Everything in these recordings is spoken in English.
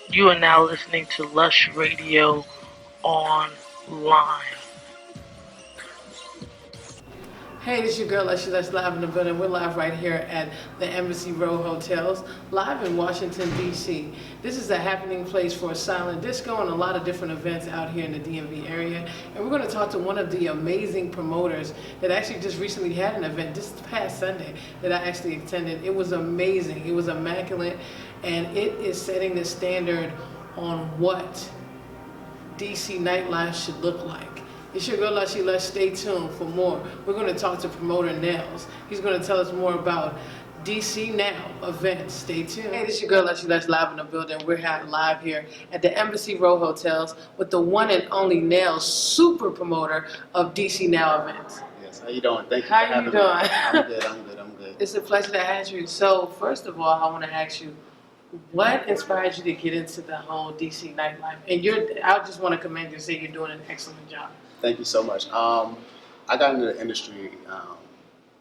You are now listening to Lush Radio Online. Hey, this is your girl LUSHYLUSH live in the building. We're live right here at the Embassy Row Hotels, live in Washington, D.C. This is a happening place for silent disco and a lot of different events out here in the DMV area. And we're going to talk to one of the amazing promoters that actually just recently had an event this past Sunday that I actually attended. It was amazing. It was immaculate. And it is setting the standard on what DC nightlife should look like. It's your girl LUSHYLUSH. Stay tuned for more. We're going to talk to promoter NELS. He's going to tell us more about DC Now events. Stay tuned. Hey, this is your girl LUSHYLUSH live in the building. We're live here at the Embassy Row Hotels with the one and only NELS, super promoter of DC Now events. Yes, how you doing? Thank you for How you having doing? me. I'm good, I'm good, I'm good. It's a pleasure to have you. So, first of all, I want to ask you, what inspired you to get into the whole DC nightlife? And I just want to commend you and say you're doing an excellent job. Thank you so much. I got into the industry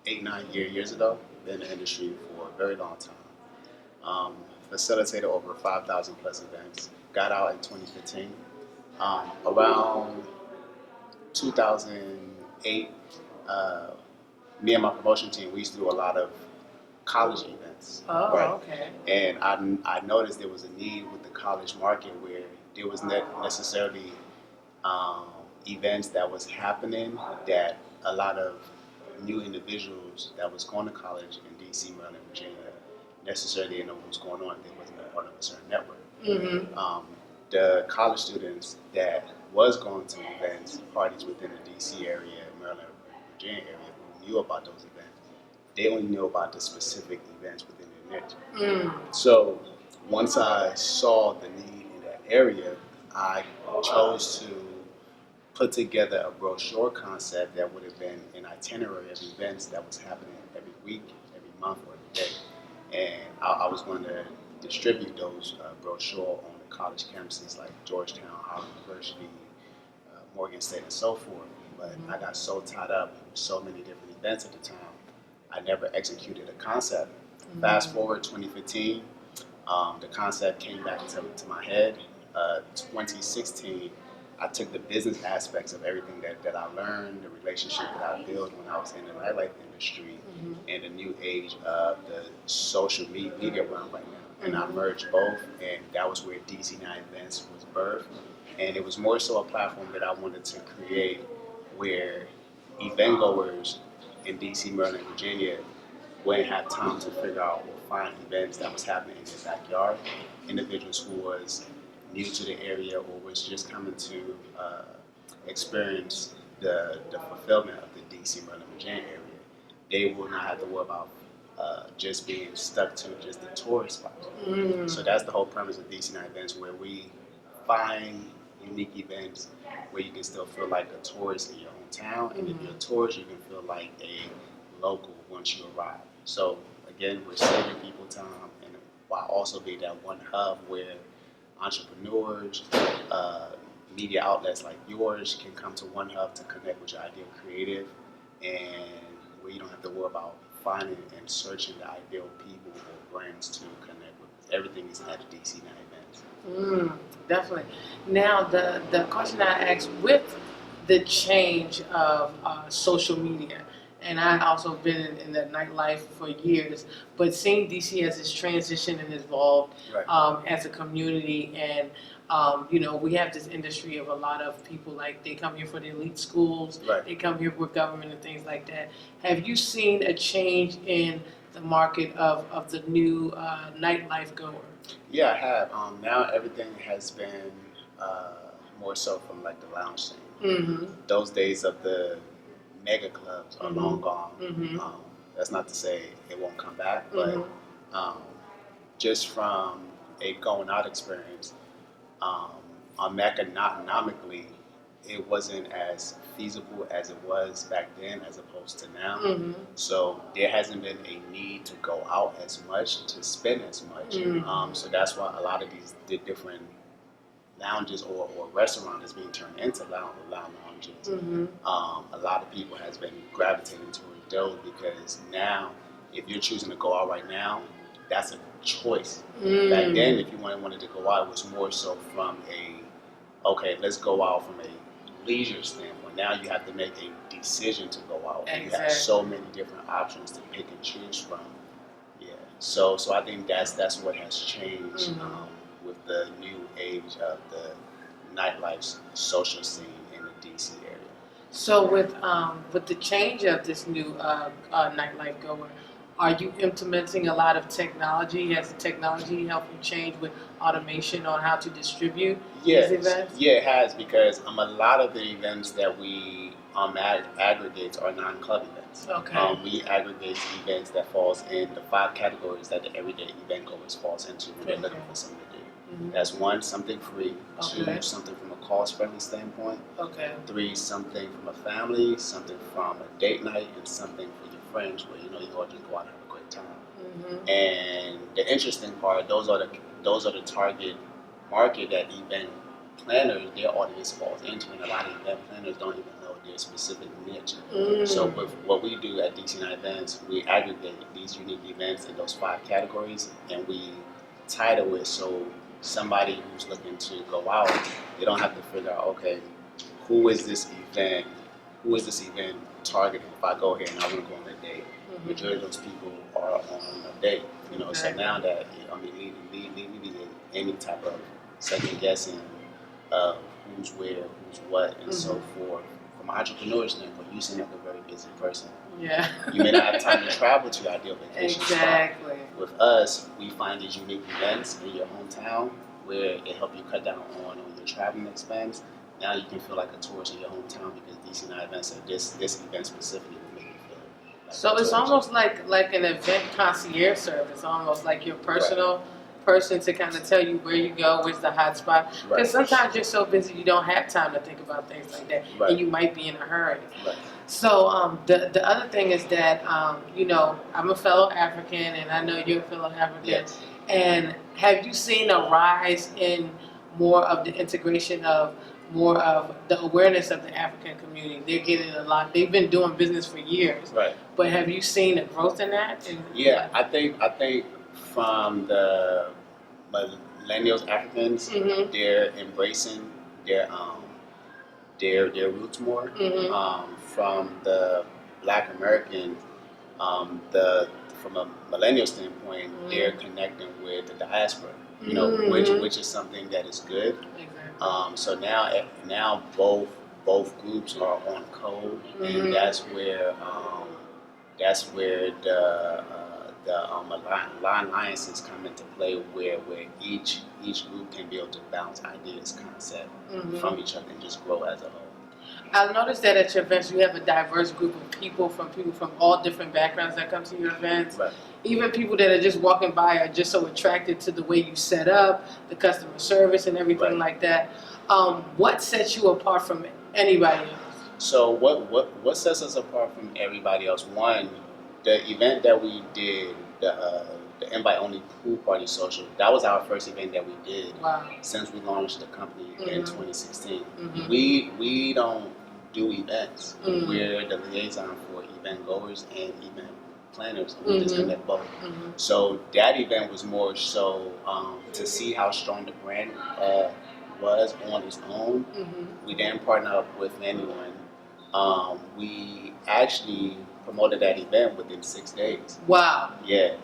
8, 9 years ago. Been in the industry for a very long time. Facilitated over 5,000 plus events. Got out in 2015. Around 2008, me and my promotion team, we used to do a lot of college events. Oh, right? okay. And I noticed there was a need with the college market where there was not necessarily events that was happening that a lot of new individuals that was going to college in DC, Maryland, Virginia necessarily didn't know what was going on. They wasn't a part of a certain network. Mm-hmm. The college students that was going to events, parties within the DC area, Maryland, Virginia area, who knew about those events, they only knew about the specific events within their niche. So once I saw the need in that area, I chose to put together a brochure concept that would have been an itinerary of events that was happening every week, every month, or every day. And I was going to distribute those brochure on the college campuses like Georgetown, Howard University, Morgan State, and so forth. But I got so tied up with so many different events at the time, I never executed a concept. Fast forward 2015, the concept came back to my head. 2016, I took the business aspects of everything that I learned, the relationship that I built when I was in the nightlife industry, and the new age of the social media realm right now. And I merged both, and that was where DC9 Events was birthed. And it was more so a platform that I wanted to create where event goers in DC, Maryland, Virginia wouldn't have time to figure out or find events that was happening in their backyard. Individuals who was new to the area or was just coming to experience the fulfillment of the DC, Maryland, Virginia area, they will not have to worry about just being stuck to just the tourist spots. So that's the whole premise of DC9 Events, where we find unique events where you can still feel like a tourist in your hometown, and if you're a tourist, you can feel like a local once you arrive. So again, we're saving people time, and while also being that one hub where entrepreneurs, media outlets like yours can come to one hub to connect with your ideal creative, and where you don't have to worry about finding and searching the ideal people or brands to connect with. Everything is at the DC9 Events. Definitely. Now, the question I asked, with the change of social media, and I also been in the nightlife for years, but seeing DC as it's transitioned and evolved as a community, and we have this industry of a lot of people, like they come here for the elite schools, they come here with government and things like that. Have you seen a change in the market of the new nightlife goer? Yeah, I have. Now everything has been more so from like the lounge scene. Those days of the mega clubs are long gone. That's not to say it won't come back, but just from a going out experience, economically, it wasn't as feasible as it was back then as opposed to now. So there hasn't been a need to go out as much, to spend as much. So that's why a lot of the different lounges or restaurant is being turned into lounges. A lot of people has been gravitating towards those because now, if you're choosing to go out right now, that's a choice. Mm. Back then, if you wanted to go out, it was more so from okay, let's go out from a leisure standpoint. Now you have to make a decision to go out, and you have so many different options to pick and choose from. Yeah. So I think that's what has changed with the new age of the nightlife social scene in the DC area. So with the change of this new nightlife goer, are you implementing a lot of technology? Has the technology helped you change with automation on how to distribute these events? Yeah, it has, because a lot of the events that we aggregate are non-club events. Okay. We aggregate events that falls in the 5 categories that the everyday event goers falls into when they're looking for something to do. That's 1, something free. 2, something from a cost-friendly standpoint. 3, something from a family, something from a date night, and something for your friends where you all just go out and have a great time. And the interesting part, those are the target market that event planners, their audience falls into, and a lot of event planners don't even know their specific niche. So with what we do at DC Night Events, we aggregate these unique events in those 5 categories, and we title it so somebody who's looking to go out, they don't have to figure out, okay, who is this event targeting? If I go here and I want to go on a date, majority of those people are on a date. So now that alleviate any type of second guessing of who's where, who's what, and so forth. From an entrepreneur standpoint, you seem like a very busy person. Yeah. You may not have time to travel to your ideal vacation spot. With us, we find these unique events in your hometown where it helps you cut down on your traveling expense. Now you can feel like a tourist in your hometown because DC Night Events and this event specifically will make you feel like so it's almost like an event concierge service, almost like your personal person to kind of tell you where you go, where's the hot spot. Because sometimes you're so busy you don't have time to think about things like that, and you might be in a hurry. So the other thing is that I'm a fellow African, and I know you're a fellow African. And have you seen a rise in more of the integration of more of the awareness of the African community? They're getting a lot. They've been doing business for years. But have you seen a growth in that? I think from the millennials, Africans, they're embracing their roots more. From the Black Americans, from a millennial standpoint, they're connecting with the diaspora. Which is something that is good. So now both groups are on code, and that's where the alliances come into play, where each group can be able to bounce ideas, concept from each other and just grow as a whole. I've noticed that at your events you have a diverse group of people from all different backgrounds that come to your events. Even people that are just walking by are just so attracted to the way you set up, the customer service and everything like that. What sets you apart from anybody else? So what sets us apart from everybody else? One, the event that we did, the invite only pool party social, that was our first event that we did since we launched the company in 2016. We don't do events. We're the liaison for event goers and event planners, and we just connect both. So that event was more so to see how strong the brand was on its own. We didn't partner up with anyone. We actually promoted that event within 6 days. Wow. Yeah.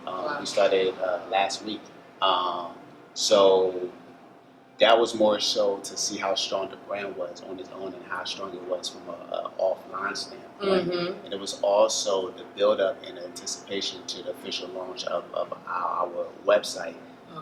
We started last week. So that was more so to see how strong the brand was on its own and how strong it was from an offline standpoint. And it was also the build up and anticipation to the official launch of our website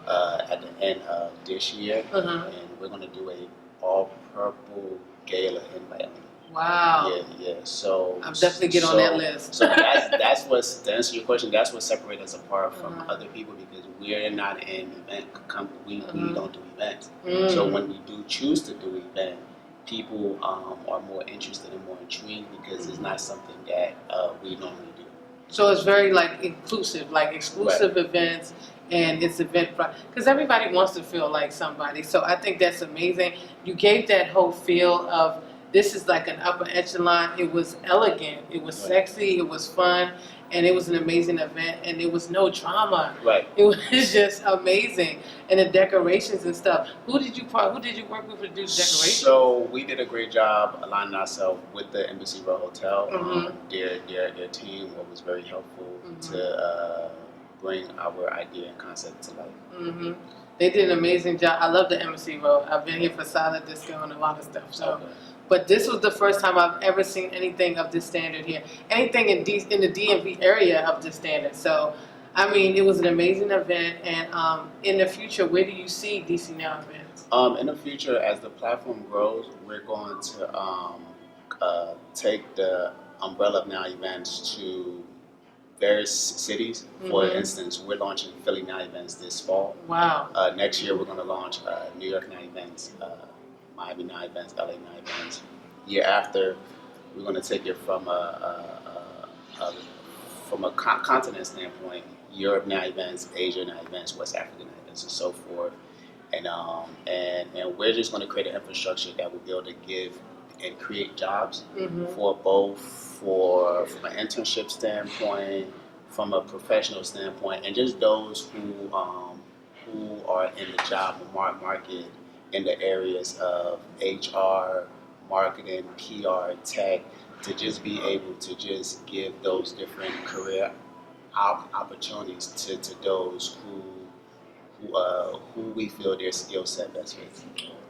at the end of this year. And we're going to do a all purple gala invite. Wow. Yeah. So I'm definitely get on that list. So that's what's, to answer your question, that's what separates us apart from other people, because we're not an event company. We don't do events. So when we do choose to do event, people are more interested and more intrigued because it's not something that we normally do. So it's very inclusive, exclusive events, and it's event because everybody wants to feel like somebody. So I think that's amazing. You gave that whole feel of this is like an upper echelon. It was elegant, it was sexy, it was fun, and it was an amazing event, and it was no drama. Right. It was just amazing, and the decorations and stuff. Who did you work with to do decorations? So we did a great job aligning ourselves with the Embassy Row Hotel. Mhm. Their team was very helpful Mhm. to bring our idea and concept to life. Hmm. They did an amazing job. I love the Embassy Row. I've been here for silent disco and a lot of stuff. So, Okay. but this was the first time I've ever seen anything of this standard here. Anything in the DMV area of this standard. So, I mean, it was an amazing event. And in the future, where do you see DC Now events? In the future, as the platform grows, we're going to take the Umbrella of Now events to various cities. For Mhm. instance, we're launching Philly Now events this fall. Wow. Next year, we're going to launch New York Now events, Miami Now events, LA Now events. Year after, we're going to take it from a continent standpoint, Europe Now events, Asia Now events, West African Now events, and so forth. And we're just going to create an infrastructure that will be able to give and create jobs Mhm. for both from an internship standpoint, from a professional standpoint, and just those who are in the job market in the areas of HR, marketing, PR, tech, to just be able to just give those different career opportunities to those who we feel their skill set best fits.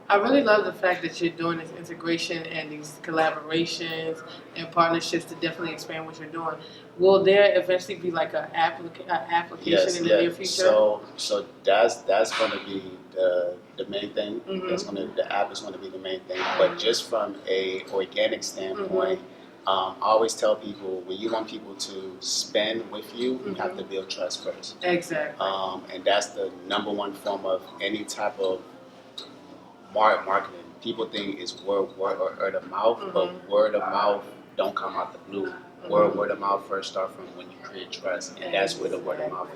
I really love the fact that you're doing this integration and these collaborations and partnerships to definitely expand what you're doing. Will there eventually be like an application in the near future? So that's going to be the main thing. Mhm. The app is going to be the main thing. But just from a organic standpoint, I always tell people, when you want people to spend with you, you have to build trust first. Exactly. And that's the number one form of any type of marketing. People think it's word of mouth, but word of mouth don't come out the blue. Word of mouth first start from when you create trust, and that's where the word of mouth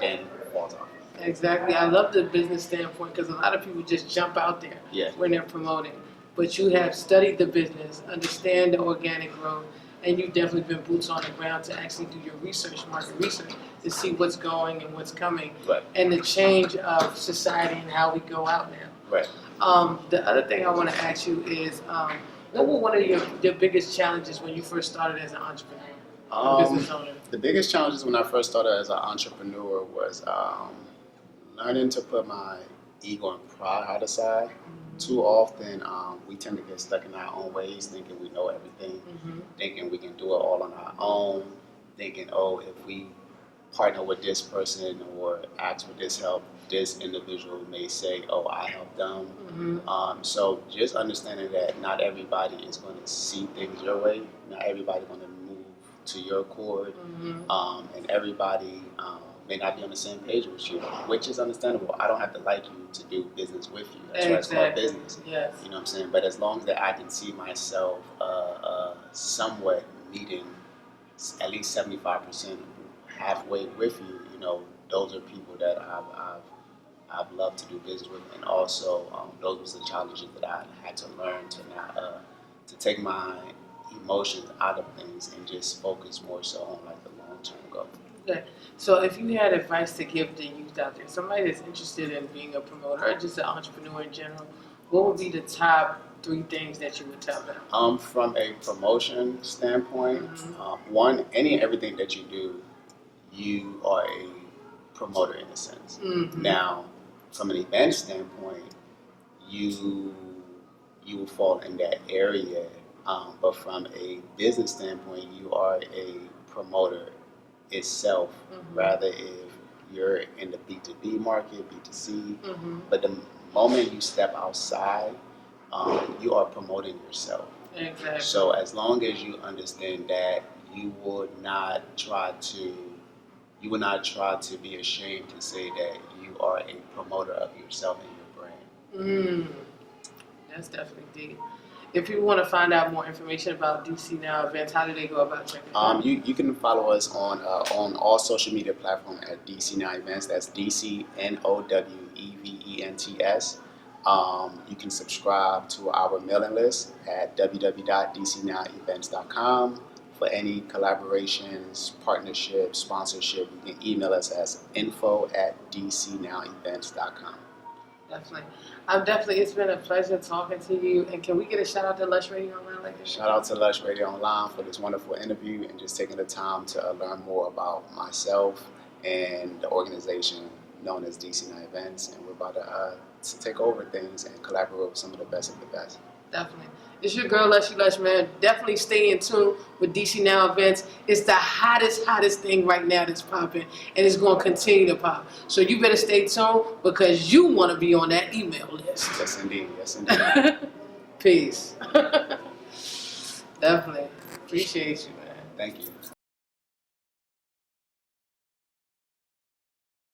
then falls off. Exactly. I love the business standpoint because a lot of people just jump out there Yeah. when they're promoting. But you have studied the business, understand the organic growth, and you've definitely been boots on the ground to actually do your research, market research, to see what's going and what's coming, Right. and the change of society and how we go out now. Right. The other thing I want to ask you is, what were one of your biggest challenges when you first started as an entrepreneur, business owner? The biggest challenges when I first started as an entrepreneur was learning to put my ego and pride aside. Too often, we tend to get stuck in our own ways, thinking we know everything, thinking we can do it all on our own, thinking, oh, if we partner with this person or ask for this help, this individual may say, oh, I helped them. So just understanding that not everybody is going to see things your way, not everybody's going to move to your accord, and everybody may not be on the same page with you, which is understandable. I don't have to like you to do business with you. That's why it's called business. Yes. You know what I'm saying? But as long as that I can see myself somewhat meeting at least 75% halfway with you, you know, those are people that I've loved to do business with, and also those was the challenges that I had to learn to not to take my emotions out of things and just focus more so on like the long-term goal. Okay. So if you had advice to give the youth out there, somebody that's interested in being a promoter or just an entrepreneur in general, what would be the top 3 things that you would tell them? From a promotion standpoint, one, any and everything that you do, you are a promoter in a sense. Now, from an event standpoint, you will fall in that area, but from a business standpoint, you are a promoter itself. Rather, if you're in the B2B market, B2C, but the moment you step outside, you are promoting yourself. Exactly. So as long as you understand that, you would not try to be ashamed to say that you are a promoter of yourself and your brand. That's definitely deep. If people want to find out more information about DC Now events, how do they go about checking it out? You can follow us on all social media platforms at DC Now Events. That's DCNOWEVENTS. You can subscribe to our mailing list at www.dcnowevents.com. for any collaborations, partnerships, sponsorship, you can email us at info@dcnowevents.com. Definitely. It's been a pleasure talking to you. And can we get a shout out to Lush Radio Online like this? Shout out to Lush Radio Online for this wonderful interview and just taking the time to learn more about myself and the organization known as DC Now Events. And we're about to take over things and collaborate with some of the best of the best. Definitely. It's your girl, LUSHYLUSH, man. Definitely stay in tune with DC Now Events. It's the hottest thing right now that's popping, and it's going to continue to pop. So you better stay tuned because you want to be on that email list. Yes, indeed. Yes, indeed. Peace. Definitely. Appreciate you, man. Thank you.